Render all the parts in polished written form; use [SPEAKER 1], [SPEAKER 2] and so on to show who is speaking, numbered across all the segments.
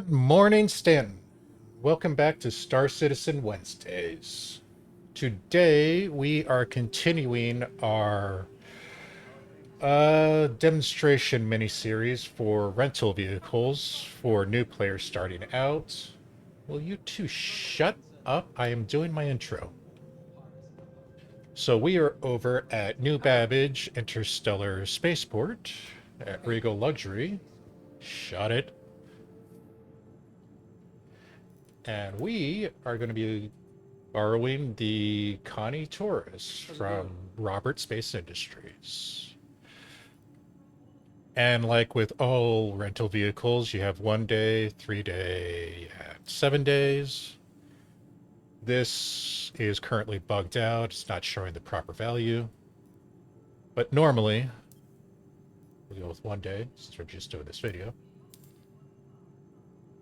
[SPEAKER 1] Good morning, Stanton. Welcome back to Star Citizen Wednesdays. Today we are continuing our demonstration mini-series for rental vehicles for new players starting out. Will you two shut up? I am doing my intro. So we are over at New Babbage Interstellar Spaceport at Regal Luxury. Shut it. And we are going to be borrowing the Connie Taurus from Robert Space Industries. And like with all rental vehicles, you have 1 day, 3 day, and 7 days. This is currently bugged out. It's not showing the proper value. But normally, we'll go with 1 day, since we're just doing this video.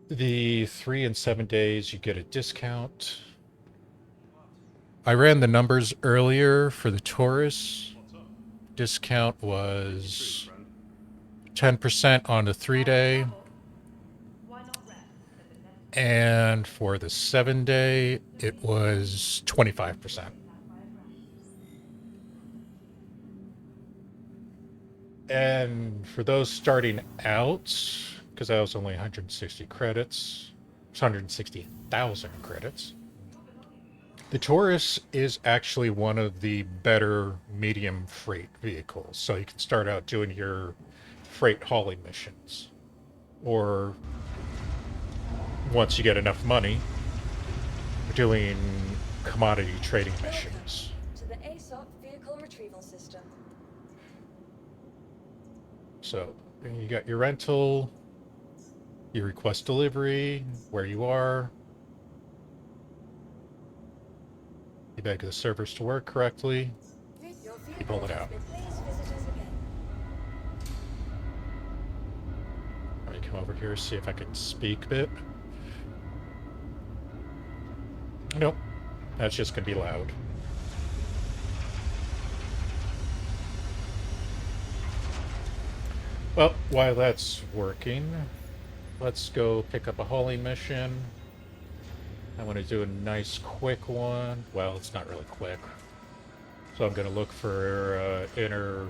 [SPEAKER 1] The 3 and 7 days, you get a discount. I ran the numbers earlier for the Taurus. Discount was 10% on the 3 day. And for the 7 day, it was 25%. And for those starting out, because that was only 160 credits, 160,000 credits, the Taurus is actually one of the better medium freight vehicles. So you can start out doing your freight hauling missions. Or once you get enough money, doing commodity trading missions.
[SPEAKER 2] To the ASOP vehicle retrieval system.
[SPEAKER 1] So you got your rental, you request delivery, where you are. You beg the servers to work correctly. You pull it out. Let me come over here, see if I can speak a bit. Nope, that's just gonna be loud. Well, while that's working, let's go pick up a hauling mission. I want to do a nice quick one. Well, it's not really quick. So I'm going to look for inner...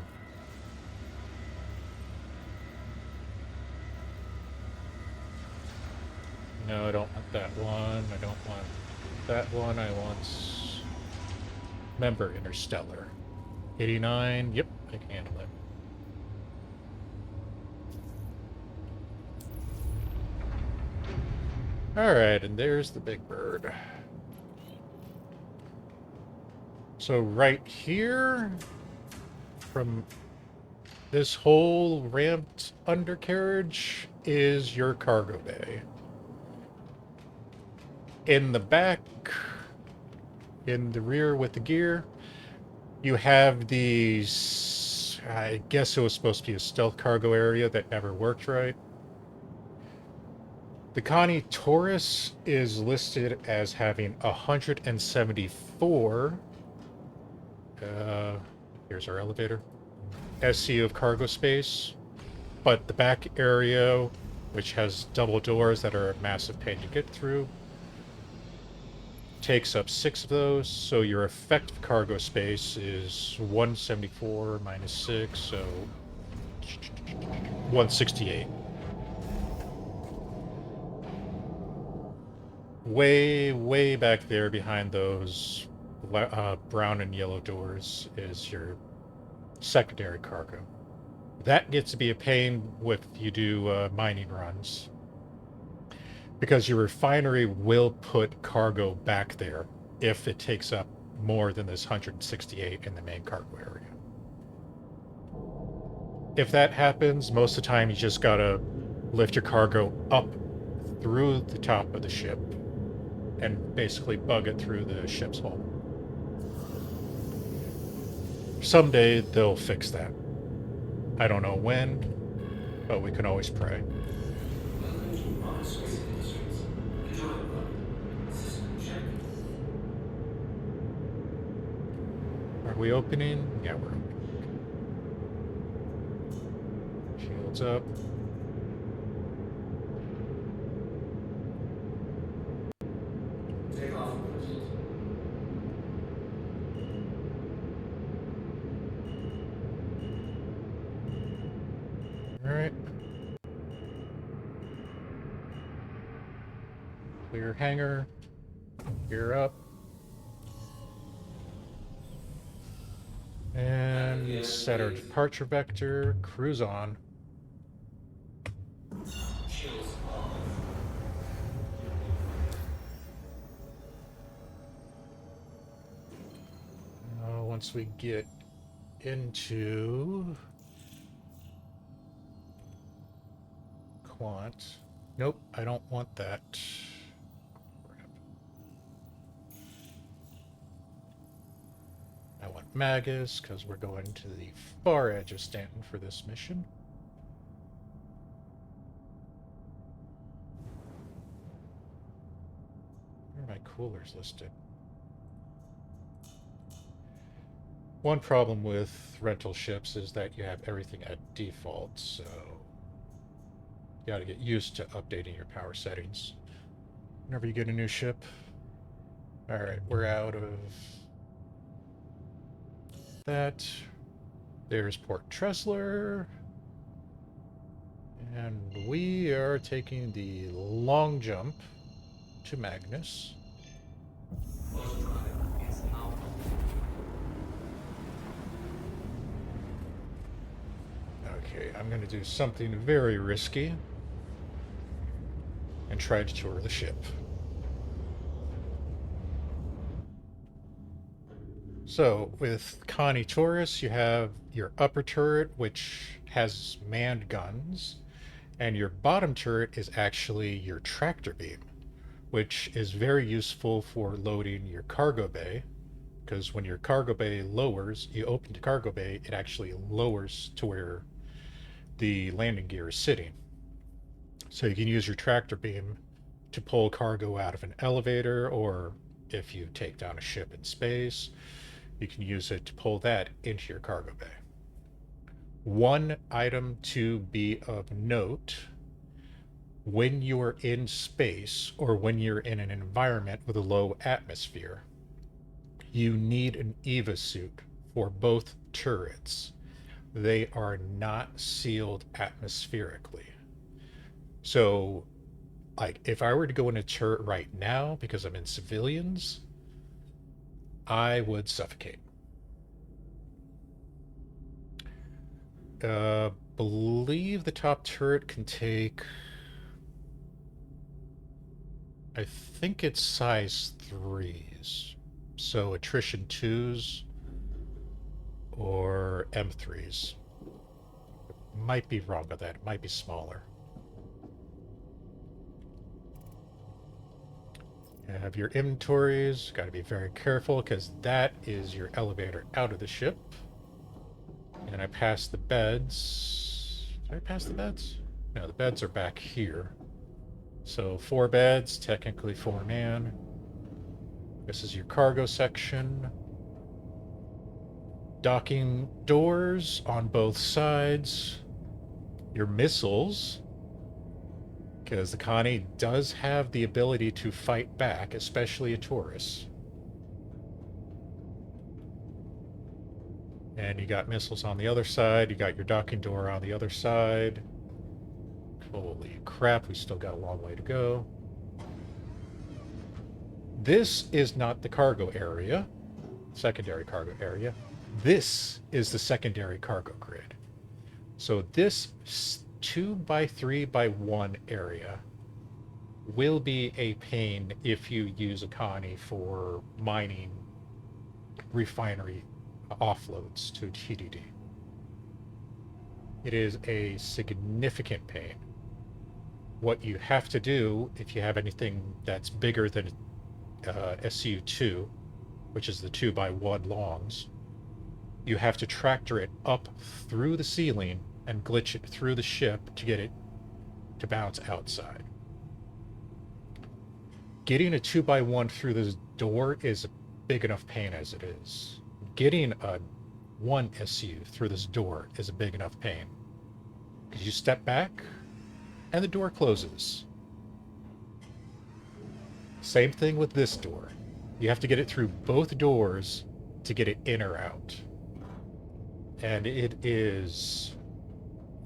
[SPEAKER 1] No, I don't want that one. I don't want that one. I want member interstellar. 89. Yep, I can handle it. Alright, and there's the big bird. So right here, from this whole ramped undercarriage, is your cargo bay. In the back, in the rear with the gear, you have these, I guess it was supposed to be a stealth cargo area that never worked right. The Connie Taurus is listed as having 174. Here's our elevator. SCU of cargo space, but the back area, which has double doors that are a massive pain to get through, takes up 6 of those, so your effective cargo space is 174 minus 6, so 168. Way back there behind those brown and yellow doors is your secondary cargo. That gets to be a pain if you do mining runs, because your refinery will put cargo back there if it takes up more than this 168 in the main cargo area. If that happens, most of the time you just gotta lift your cargo up through the top of the ship and basically bug it through the ship's hull. Someday they'll fix that. I don't know when, but we can always pray. Are we opening? Yeah, we're opening. Shields up. Clear hangar. Gear up. And set our departure vector. Cruise on. Once we get into Quant. Nope, I don't want that. I want Magus because we're going to the far edge of Stanton for this mission. Where are my coolers listed? One problem with rental ships is that you have everything at default, so you gotta get used to updating your power settings whenever you get a new ship. Alright, we're out of that. There's Port Tressler. And we are taking the long jump to Magnus. Okay, I'm going to do something very risky and try to tour the ship. So, with Connie Taurus, you have your upper turret, which has manned guns, and your bottom turret is actually your tractor beam, which is very useful for loading your cargo bay, because when your cargo bay lowers, you open the cargo bay, it actually lowers to where the landing gear is sitting. So you can use your tractor beam to pull cargo out of an elevator, or if you take down a ship in space, you can use it to pull that into your cargo bay. One item to be of note: when you are in space or when you're in an environment with a low atmosphere, you need an EVA suit for both turrets. They are not sealed atmospherically. So, like, if I were to go in a turret right now because I'm in civilians, I would suffocate. Believe the top turret can take, I think it's size 3s. So attrition 2s or M3s. Might be wrong with that. It might be smaller. You have your inventories. Got to be very careful because that is your elevator out of the ship. And I passed the beds. Did I pass the beds? No, the beds are back here. So 4 beds, technically 4 man. This is your cargo section. Docking doors on both sides. Your missiles, because the Connie does have the ability to fight back, especially a Taurus. And you got missiles on the other side. You got your docking door on the other side. Holy crap, we still got a long way to go. This is not the cargo area, secondary cargo area. This is the secondary cargo grid. So this 2x3x1 area will be a pain if you use a Connie for mining refinery offloads to TDD. It is a significant pain. What you have to do, if you have anything that's bigger than SU2, which is the 2x1 longs, you have to tractor it up through the ceiling and glitch it through the ship to get it to bounce outside. Getting a 2x1 through this door is a big enough pain as it is. Getting a 1 SU through this door is a big enough pain. Because you step back and the door closes. Same thing with this door. You have to get it through both doors to get it in or out. And it is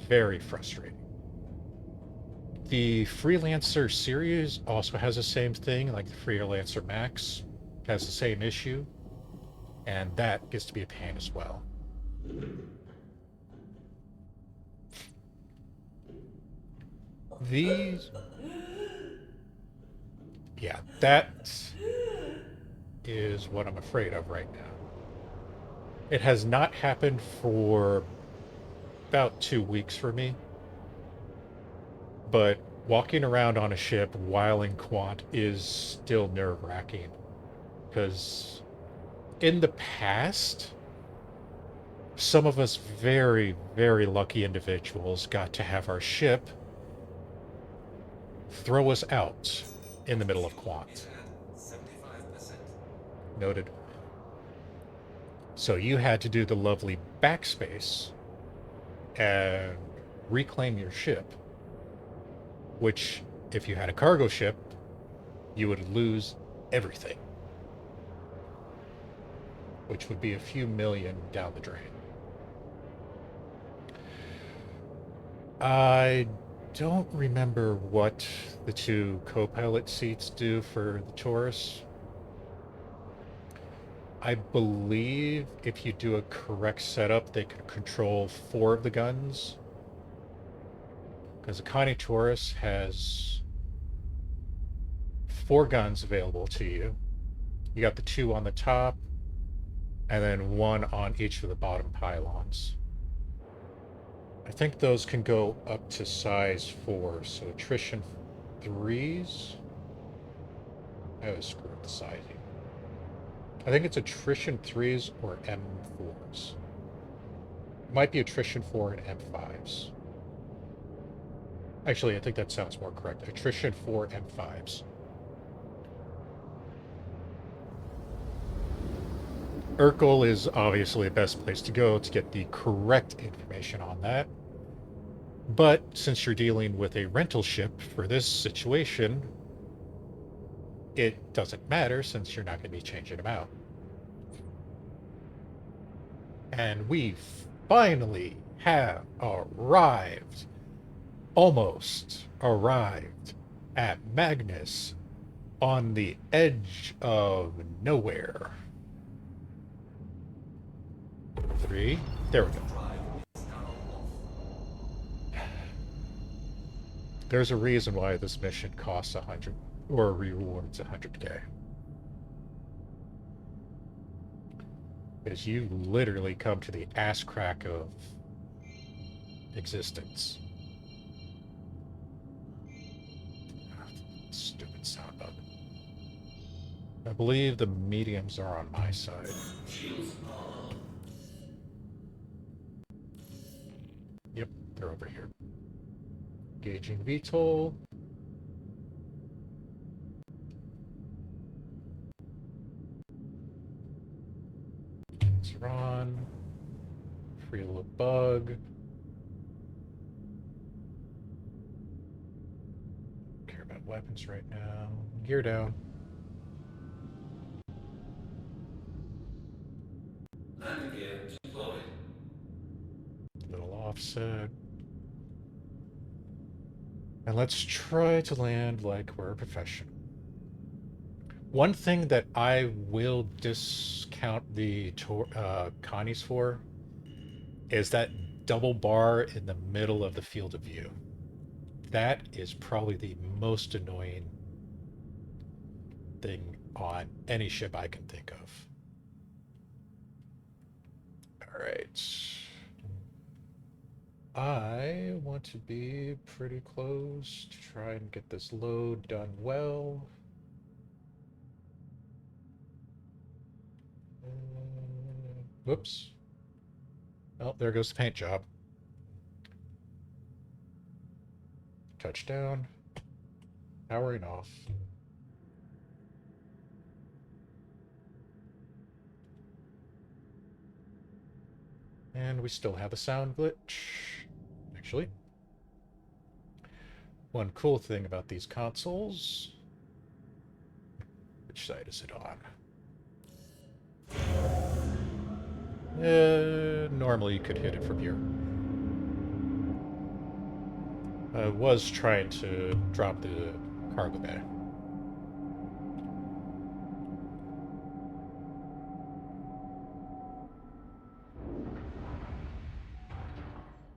[SPEAKER 1] very frustrating. The Freelancer series also has the same thing, like the Freelancer Max has the same issue, and that gets to be a pain as well. These, yeah, that is what I'm afraid of right now. It has not happened for about 2 weeks for me, but walking around on a ship while in quant is still nerve-wracking, because in the past, some of us very, very lucky individuals got to have our ship throw us out in the middle of quant. Noted. So you had to do the lovely backspace and reclaim your ship, which, if you had a cargo ship, you would lose everything, which would be a few million down the drain. I don't remember what the two co-pilot seats do for the Taurus. I believe if you do a correct setup, they can control 4 of the guns. Because the Connie Taurus has 4 guns available to you. You got the 2 on the top, and then 1 on each of the bottom pylons. I think those can go up to size 4, so attrition 3s. I always screw up the sizing. I think it's attrition 3s or M4s. It might be attrition 4 and M5s. Actually, I think that sounds more correct. Attrition 4 M5s. Urkel is obviously the best place to go to get the correct information on that. But since you're dealing with a rental ship for this situation, it doesn't matter since you're not going to be changing them out. And we finally have arrived, almost arrived, at Magnus on the edge of nowhere. 3. There we go. There's a reason why this mission costs 100 or rewards 100k. Because you literally come to the ass crack of existence. Stupid sound bug. I believe the mediums are on my side. Yep, they're over here. Engaging VTOL. Run. Free little bug. Care about weapons right now. Gear down.
[SPEAKER 3] Landing gear deployed.
[SPEAKER 1] Little offset. And let's try to land like we're a professional. One thing that I will discount the Connies for is that double bar in the middle of the field of view. That is probably the most annoying thing on any ship I can think of. All right. I want to be pretty close to try and get this load done well. Whoops. Oh, there goes the paint job. Touchdown. Powering off. And we still have a sound glitch. Actually, one cool thing about these consoles. Which side is it on? Normally you could hit it from here. I was trying to drop the cargo bay.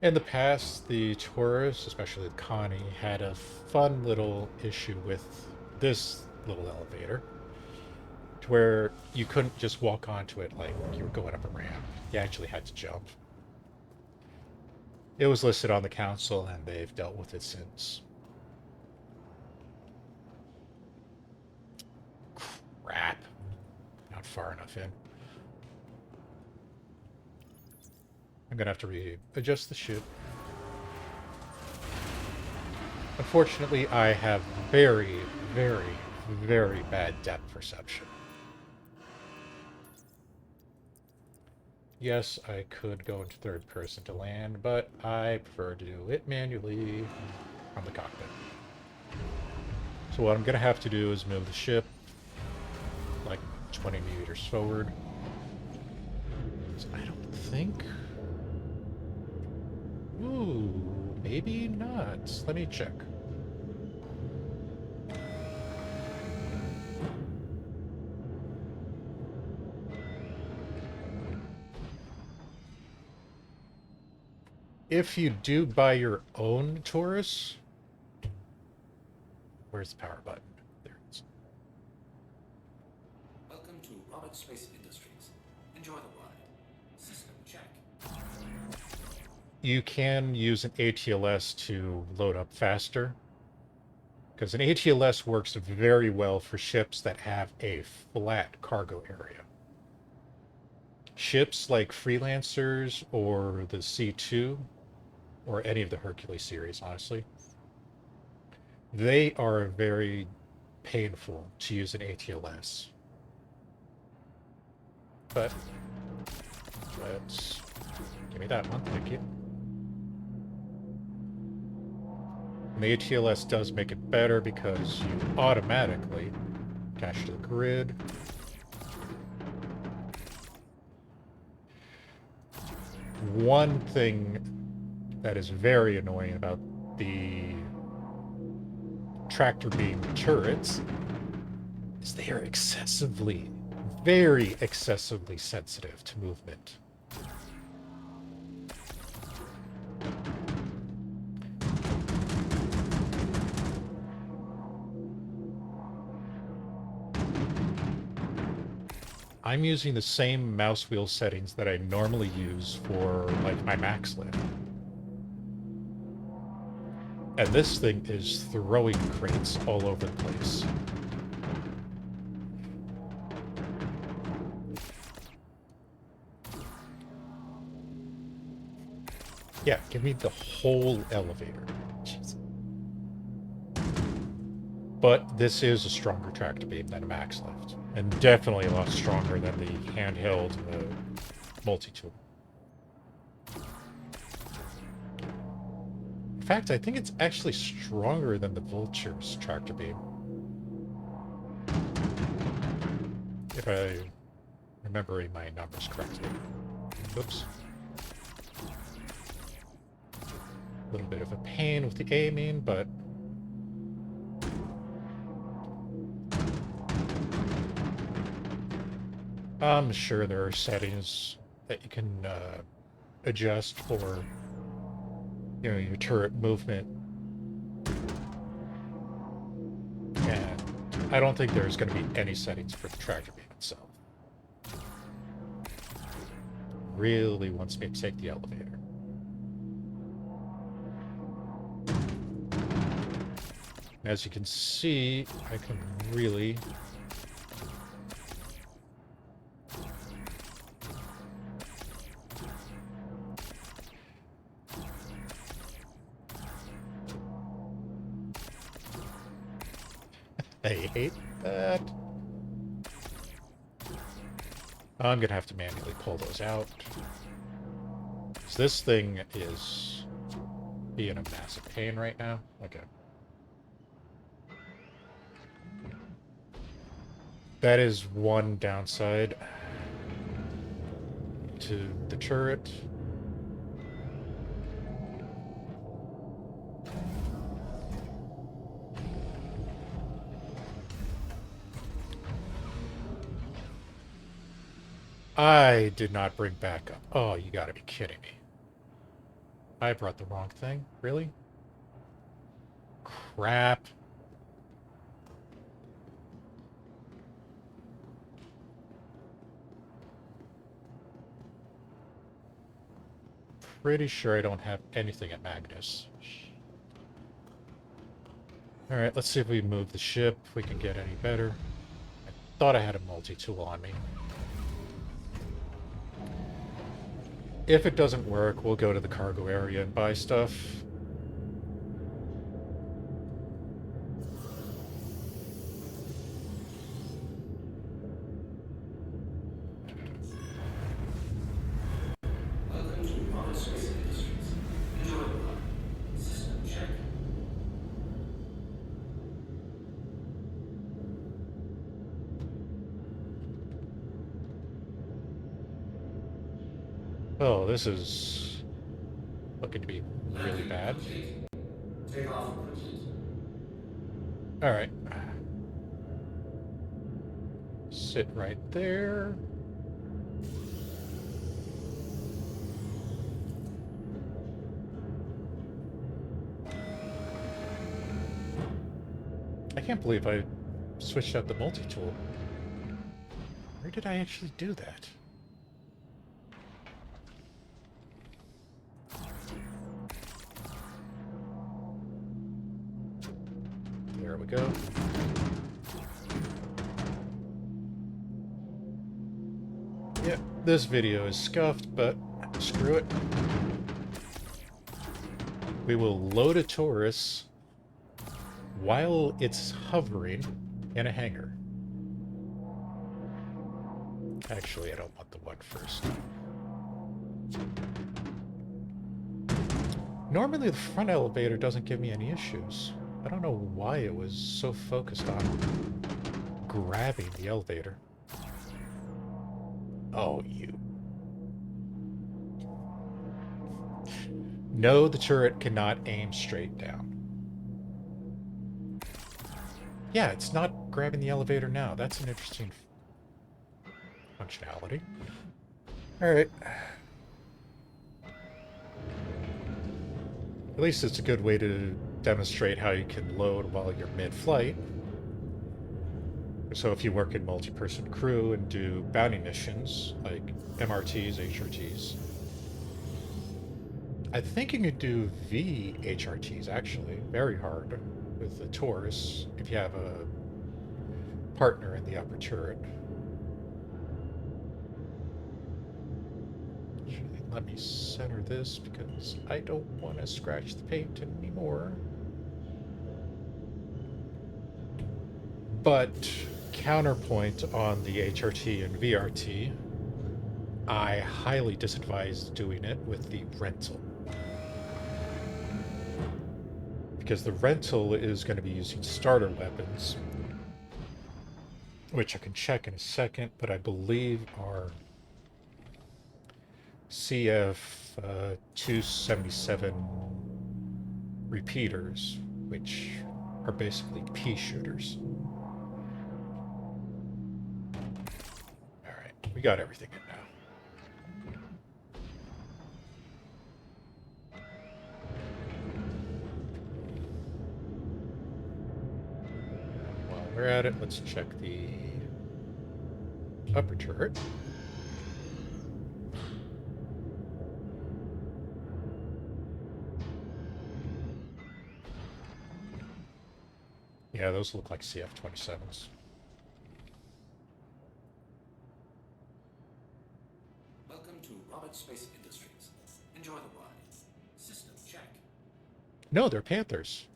[SPEAKER 1] In the past, the Taurus, especially the Connie, had a fun little issue with this little elevator, to where you couldn't just walk onto it like you were going up a ramp. You actually had to jump. It was listed on the council, and they've dealt with it since. Crap. Not far enough in. I'm gonna have to readjust the ship. Unfortunately, I have very, very, very bad depth perception. Yes, I could go into third person to land, but I prefer to do it manually from the cockpit. So what I'm gonna have to do is move the ship like 20 meters forward. So I don't think... Ooh, maybe not. Let me check. If you do buy your own Taurus... Where's the power button? There it is.
[SPEAKER 3] Welcome to Robert Space Industries. Enjoy the ride. System check.
[SPEAKER 1] You can use an ATLS to load up faster, because an ATLS works very well for ships that have a flat cargo area. Ships like Freelancers or the C2, or any of the Hercules series, honestly, they are very painful to use an ATLS. But let's... Give me that one, thank you. And the ATLS does make it better because you automatically attach to the grid. One thing that is very annoying about the tractor beam turrets is they are excessively, very excessively sensitive to movement. I'm using the same mouse wheel settings that I normally use for, like, my max lift. And this thing is throwing crates all over the place. Yeah, give me the whole elevator. Jeez. But this is a stronger tractor beam than a max lift. And definitely a lot stronger than the handheld multi-tool. In fact, I think it's actually stronger than the Vulture's tractor beam. If I remembering my numbers correctly. Oops. A little bit of a pain with the aiming, but I'm sure there are settings that you can adjust for, you know, your turret movement. And I don't think there's going to be any settings for the tractor beam itself. Really wants me to take the elevator. As you can see, I can really I hate that. I'm gonna have to manually pull those out. So this thing is being a massive pain right now. Okay. That is one downside to the turret. I did not bring backup. Oh, you gotta be kidding me. I brought the wrong thing. Really? Crap. Pretty sure I don't have anything at Magnus. Alright, let's see if we move the ship, if we can get any better. I thought I had a multi-tool on me. If it doesn't work, we'll go to the cargo area and buy stuff.
[SPEAKER 3] Welcome to RSI Industries. Enjoy the ride. System check.
[SPEAKER 1] Oh, this is looking to be really bad.
[SPEAKER 3] Takeoff complete.
[SPEAKER 1] Alright. Sit right there. I can't believe I switched out the multi-tool. Where did I actually do that? There we go. Yep, this video is scuffed, but screw it. We will load a Taurus while it's hovering in a hangar. Actually, I don't want the one first. Normally the front elevator doesn't give me any issues. I don't know why it was so focused on grabbing the elevator. Oh, you. No, the turret cannot aim straight down. Yeah, it's not grabbing the elevator now. That's an interesting functionality. Alright. At least it's a good way to demonstrate how you can load while you're mid-flight. So if you work in multi-person crew and do bounty missions, like MRTs, HRTs. I think you can do VHRTs, actually, very hard with the Taurus, if you have a partner in the upper turret. Let me center this because I don't want to scratch the paint anymore. But counterpoint on the HRT and VRT, I highly disadvise doing it with the rental. Because the rental is going to be using starter weapons, which I can check in a second, but I believe are CF 277 repeaters, which are basically pea shooters. Alright, we got everything in now. While we're at it, let's check the upper turret. Yeah, those look like CF-27s.
[SPEAKER 3] Welcome to Robert Space Industries. Enjoy the ride. System check.
[SPEAKER 1] No, they're Panthers.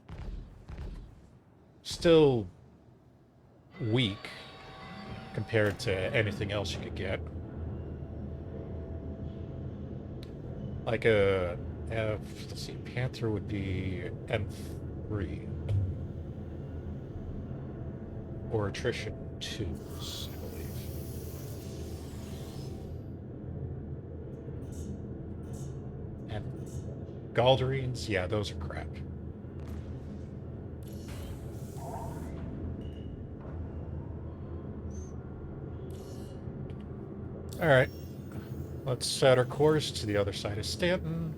[SPEAKER 1] Still weak compared to anything else you could get. Like a let's see, Panther would be M3. Or attrition 2s, I believe. And Galderines, yeah, those are crap. All right, let's set our course to the other side of Stanton.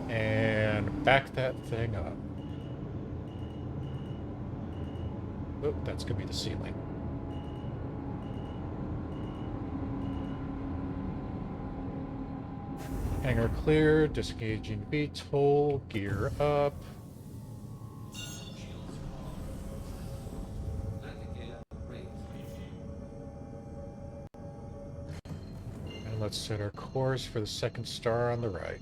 [SPEAKER 1] And back that thing up. Oh, that's going to be the ceiling. Hangar clear, disengaging VTOL, gear up.
[SPEAKER 3] Shields on. Landing gear raised.
[SPEAKER 1] And let's set our course for the second star on the right.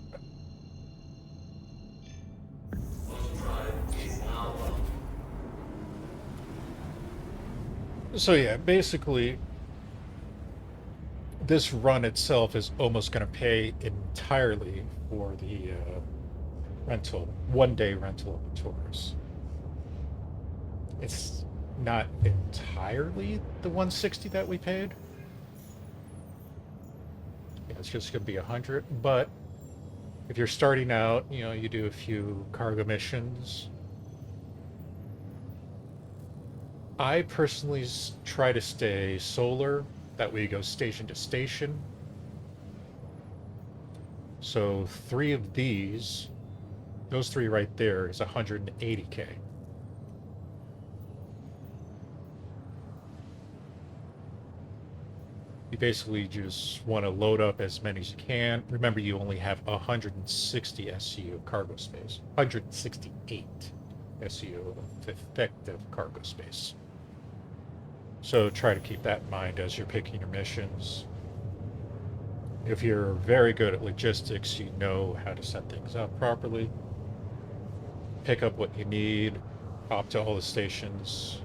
[SPEAKER 1] So yeah, basically, this run itself is almost going to pay entirely for the rental, 1 day rental of the Taurus. It's not entirely the 160 that we paid. Yeah, it's just going to be 100. But if you're starting out, you know, you do a few cargo missions. I personally try to stay solar. That way you go station to station. So 3 of these, those 3 right there is 180K. You basically just want to load up as many as you can. Remember, you only have 160 SU cargo space. 168 SU of effective cargo space. So try to keep that in mind as you're picking your missions. If you're very good at logistics, you know how to set things up properly. Pick up what you need, hop to all the stations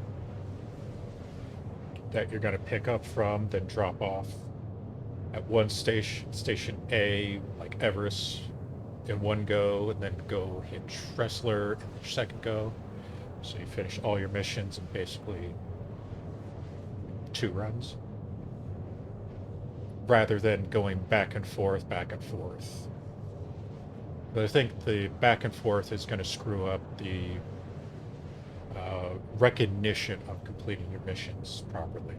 [SPEAKER 1] that you're going to pick up from, then drop off at one station, station A, like Everest, in one go, and then go hit Tressler in the second go. So you finish all your missions in basically 2 runs, rather than going back and forth, back and forth. But I think the back and forth is going to screw up the recognition of completing your missions properly.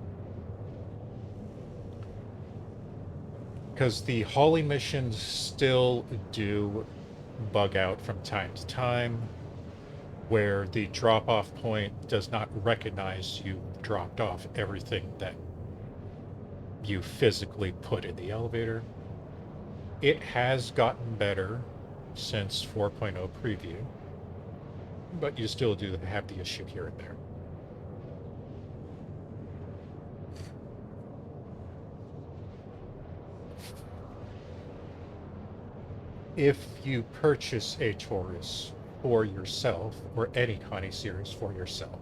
[SPEAKER 1] Because the hauling missions still do bug out from time to time, where the drop-off point does not recognize you dropped off everything that you physically put in the elevator. It has gotten better since 4.0 preview, but you still do have the issue here and there. If you purchase a Taurus for yourself, or any Connie series for yourself,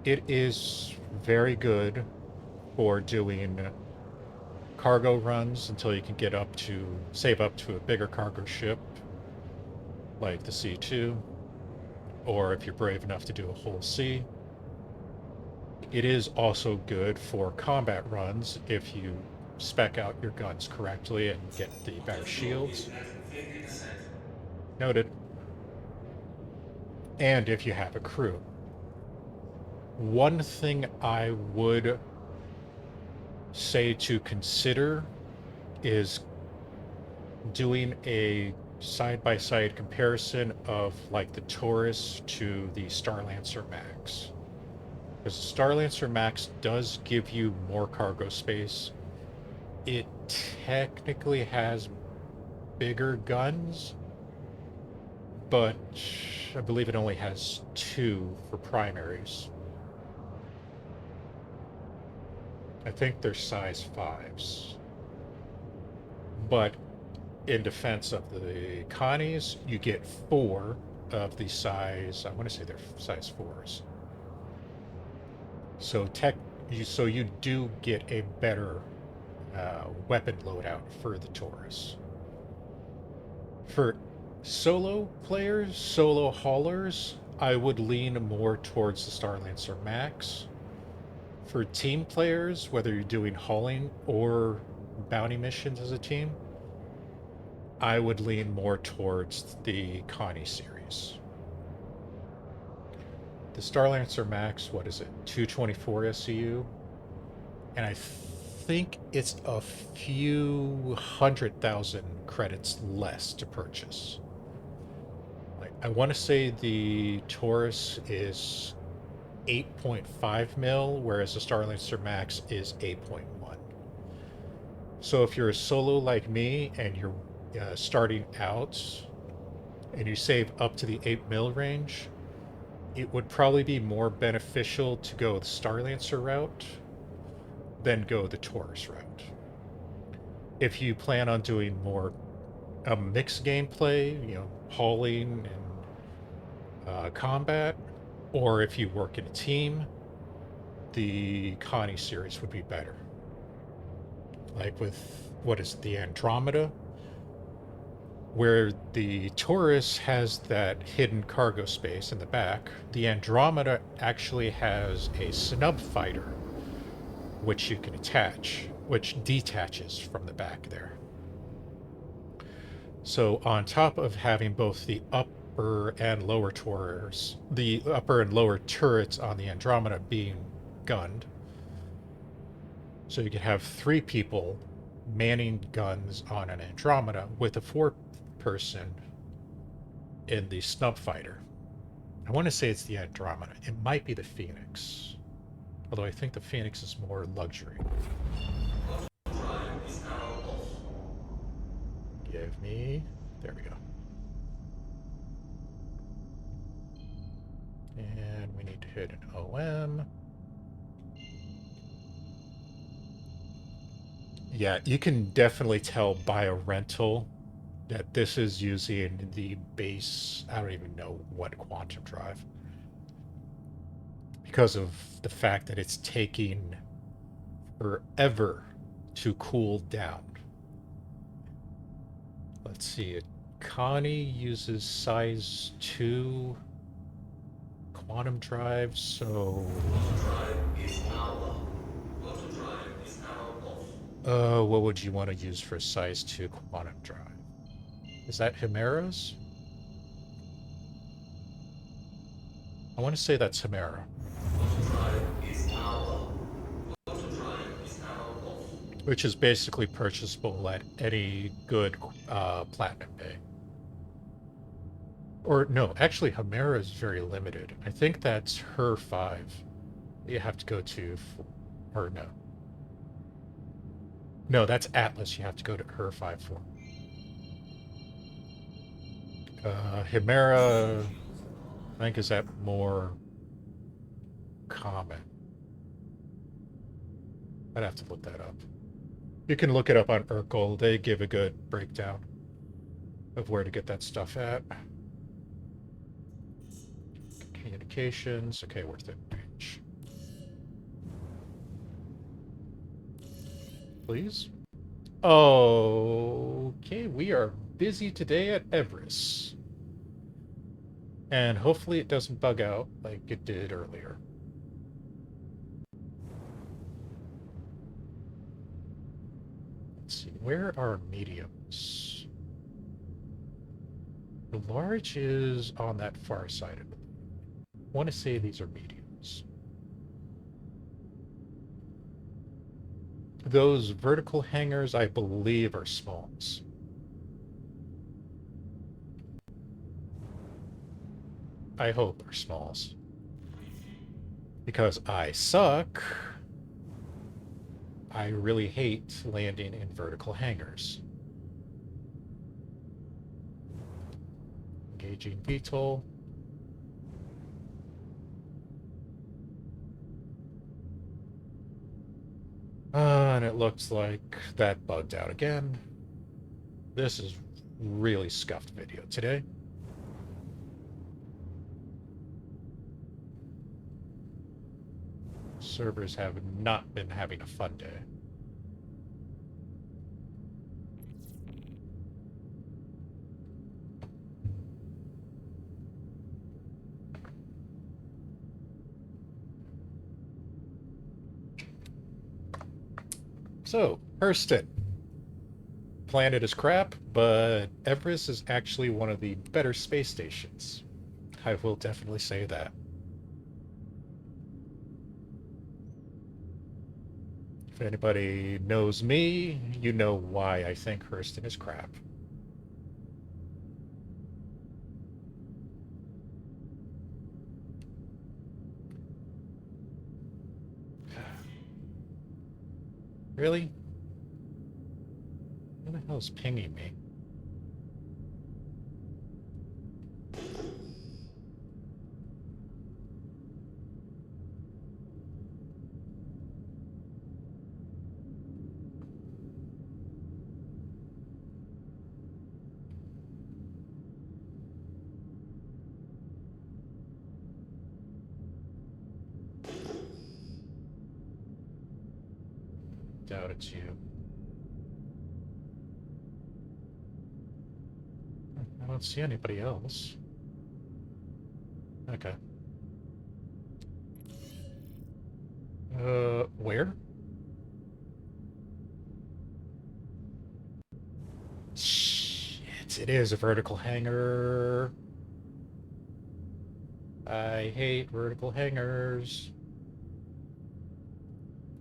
[SPEAKER 1] it is very good for doing cargo runs until you can get up to, save up to a bigger cargo ship like the C2, or if you're brave enough to do a whole C. It is also good for combat runs if you spec out your guns correctly and get the better shields. Noted. And if you have a crew. One thing I would say to consider is doing a side-by-side comparison of like the Taurus to the Starlancer Max. Because the Starlancer Max does give you more cargo space. It technically has bigger guns, but I believe it only has 2 for primaries. I think they're size 5s. But in defense of the Connies, you get 4 of the size, I want to say they're size 4s. So you do get a better weapon loadout for the Taurus. For solo players, solo haulers, I would lean more towards the Starlancer Max. For team players, whether you're doing hauling or bounty missions as a team, I would lean more towards the Connie series. The Starlancer Max, what is it? 224 SCU, and I think it's a few 100,000 credits less to purchase. Like, I want to say the Taurus is 8.5 mil, whereas the Starlancer Max is 8.1. So if you're a solo like me and you're starting out and you save up to the 8 mil range, it would probably be more beneficial to go the Starlancer route than go the Taurus route. If you plan on doing more mixed gameplay, you know, hauling and combat, or if you work in a team, the Connie series would be better. Like with, what is it, the Andromeda, where the Taurus has that hidden cargo space in the back, the Andromeda actually has a snub fighter which you can attach, which detaches from the back there. So on top of having both the upper and lower turrets, the upper and lower turrets on the Andromeda being gunned, so you could have 3 people manning guns on an Andromeda with a 4th person in the snub fighter. I want to say it's the Andromeda. It might be the Phoenix, although I think the Phoenix is more luxury. Give me... There we go. And we need to hit an OM. Yeah, you can definitely tell by a rental that this is using the base, I don't even know what quantum drive, because of the fact that it's taking forever to cool down. Let's see, Connie uses size 2 quantum drive, so... what would you want to use for size 2 quantum drive? Is that Chimera's? I want to say that's Chimera. Which is basically purchasable at any good Platinum Bay. Or no, actually Chimera is very limited. I think that's her 5. You have to go to, or no. No, that's Atlas. You have to go to her 5 for. Chimera, I think, is that more common? I'd have to look that up. You can look it up on Urkel. They give a good breakdown of where to get that stuff at. Communications. Okay, worth it. Range. Please. Okay, we are busy today at Everest. And hopefully it doesn't bug out like it did earlier. Let's see, where are mediums? The large is on that far side of it. I want to say these are mediums. Those vertical hangers, I believe, are smalls. I hope are smalls. Because I suck. I really hate landing in vertical hangars. Engaging VTOL. And it looks like that bugged out again. This is really scuffed video today. Servers have not been having a fun day. So, Hurston. Planet is crap, but Everest is actually one of the better space stations. I will definitely say that. If anybody knows me, you know why I think Hurston is crap. Really? Who the hell is pinging me? Doubt it's you. I don't see anybody else. Okay. Where? Shit, it is a vertical hangar. I hate vertical hangars.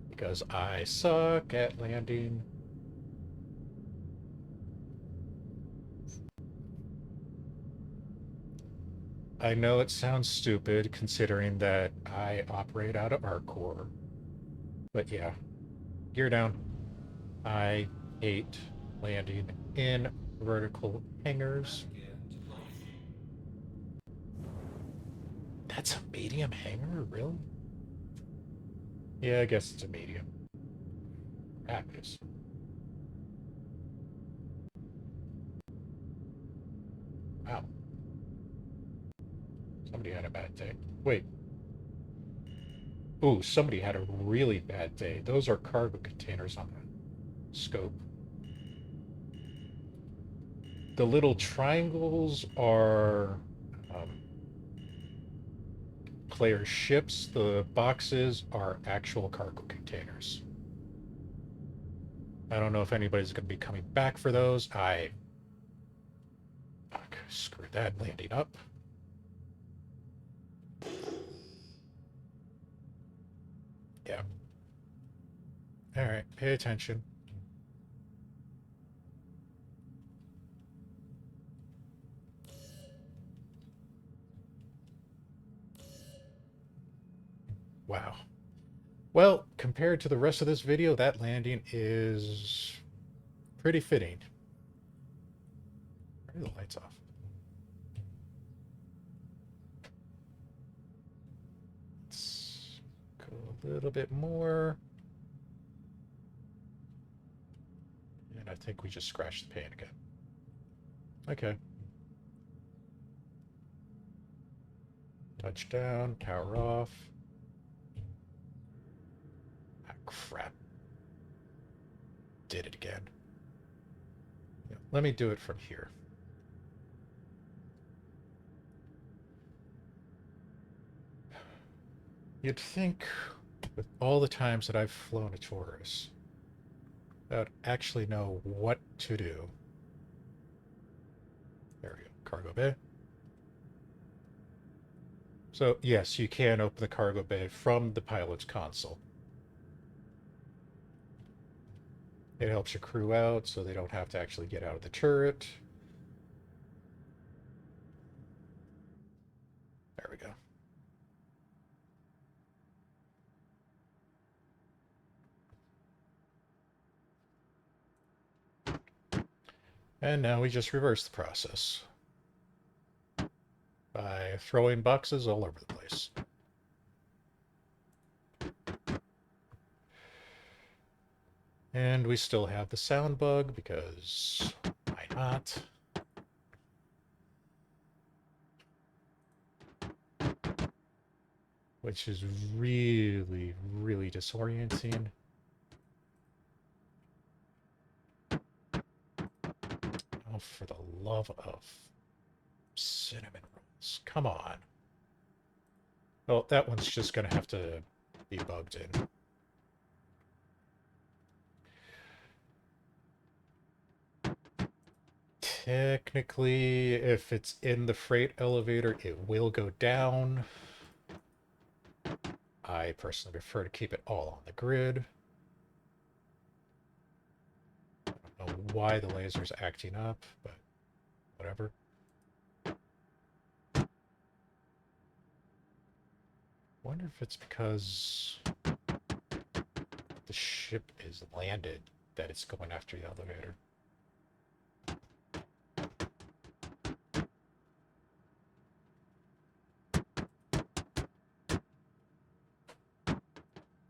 [SPEAKER 1] Because I suck at landing. I know it sounds stupid considering that I operate out of Arcor. But yeah, gear down. I hate landing in vertical hangars. That's a medium hangar, really? Yeah, I guess it's a medium. Crap it is. Wow. Somebody had a bad day. Wait. Ooh, somebody had a really bad day. Those are cargo containers on the scope. The little triangles are player ships. The boxes are actual cargo containers. I don't know if anybody's going to be coming back for those. Fuck, screw that landing up. Yeah. All right, pay attention. Wow. Well, compared to the rest of this video, that landing is pretty fitting. Where are the lights off? Let's go a little bit more. And I think we just scratched the paint again. Okay. Touchdown, tower off. Ah, crap. Did it again. Yeah, let me do it from here. You'd think, with all the times that I've flown a Taurus, I would actually know what to do. There we go. Cargo bay. So, yes, you can open the cargo bay from the pilot's console. It helps your crew out so they don't have to actually get out of the turret. There we go. And now we just reverse the process by throwing boxes all over the place. And we still have the sound bug because why not? Which is really, really disorienting. Oh, for the love of cinnamon rolls. Come on. Well, that one's just going to have to be bugged in. Technically, if it's in the freight elevator, it will go down. I personally prefer to keep it all on the grid. why the laser's acting up, but whatever. Wonder if it's because the ship is landed that it's going after the elevator.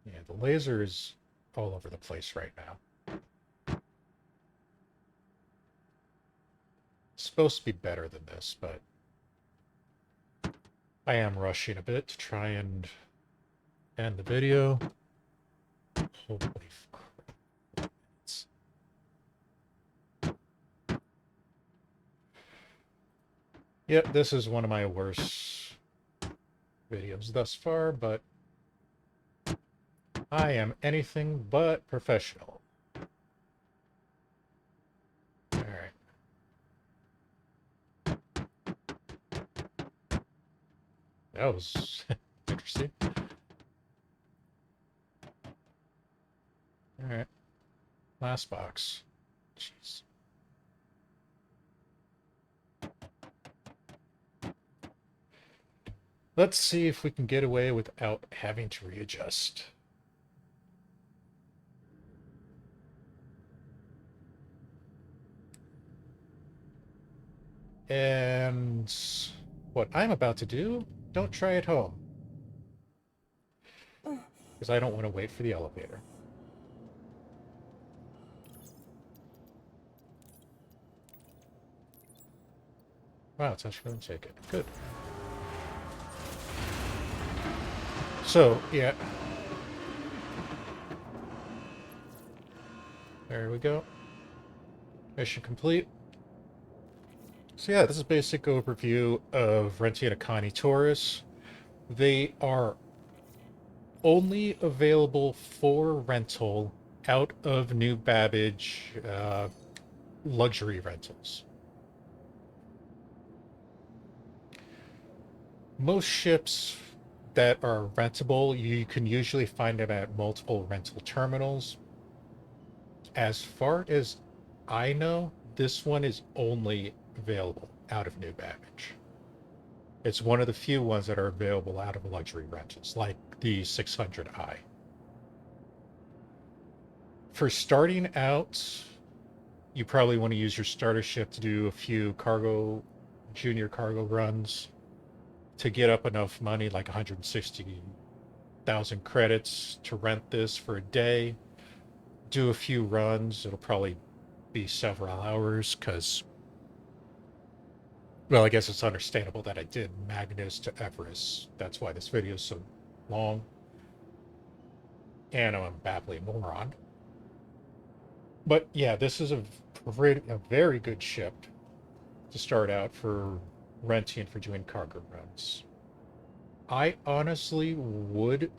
[SPEAKER 1] Yeah, the laser is all over the place right now. It's supposed to be better than this, but I am rushing a bit to try and end the video. Holy crap. Yep, this is one of my worst videos thus far, but I am anything but professional. Alright. That was interesting. Alright. Last box. Jeez. Let's see if we can get away without having to readjust. And what I'm about to do, don't try at home. Because I don't want to wait for the elevator. Wow, it's actually going to take it. Good. So, yeah. There we go. Mission complete. So yeah, this is a basic overview of renting a Connie Taurus. They are only available for rental out of New Babbage luxury rentals. Most ships that are rentable, you can usually find them at multiple rental terminals. As far as I know, this one is only available out of New Babbage. It's one of the few ones that are available out of luxury rentals, like the 600i. For starting out, you probably want to use your starter ship to do a few junior cargo runs to get up enough money, like 160,000 credits to rent this for a day. Do a few runs. It'll probably be several hours because, well, I guess it's understandable that I did Magnus to Everest. That's why this video is so long. And I'm a babbling moron. But yeah, this is a very good ship to start out for renting for doing cargo runs. I honestly would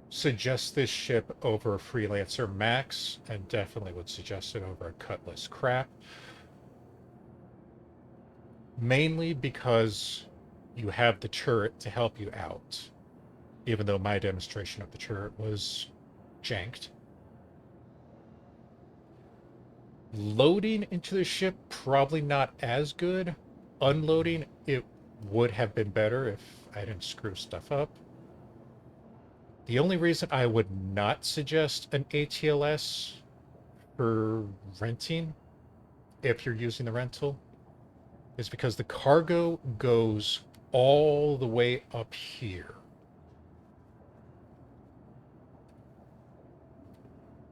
[SPEAKER 1] suggest this ship over a Freelancer Max, and definitely would suggest it over a Cutlass Crap. Mainly because you have the turret to help you out, even though my demonstration of the turret was janked. Loading into the ship, probably not as good. Unloading, it would have been better if I didn't screw stuff up. The only reason I would not suggest an ATLS for renting, if you're using the rental, is because the cargo goes all the way up here.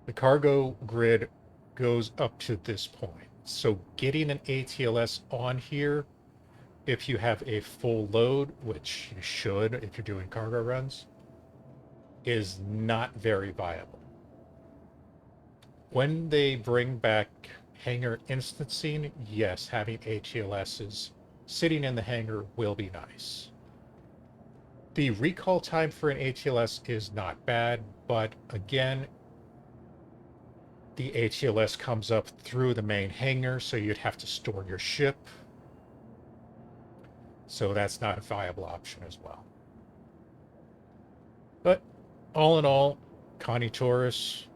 [SPEAKER 1] The cargo grid goes up to this point. So getting an ATLS on here, if you have a full load, which you should if you're doing cargo runs, is not very viable. When they bring back hangar instancing, yes, having ATLSs sitting in the hangar will be nice. The recall time for an ATLS is not bad, but again, the ATLS comes up through the main hangar, so you'd have to store your ship. So that's not a viable option as well. But all in all, Connie Taurus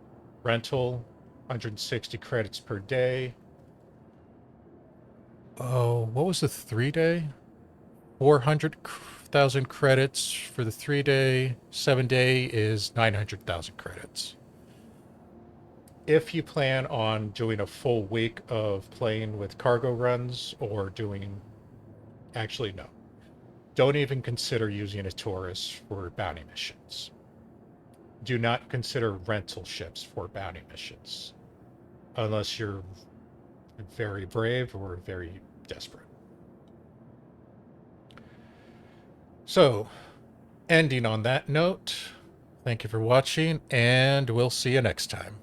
[SPEAKER 1] rental 160 credits per day. Oh, what was the 3-day? 400,000 credits for the 3-day. 7-day is 900,000 credits. If you plan on doing a full week of playing with cargo runs or doing... Actually, no. Don't even consider using a Taurus for bounty missions. Do not consider rental ships for bounty missions. Unless you're very brave or very desperate. So, ending on that note, thank you for watching, and we'll see you next time.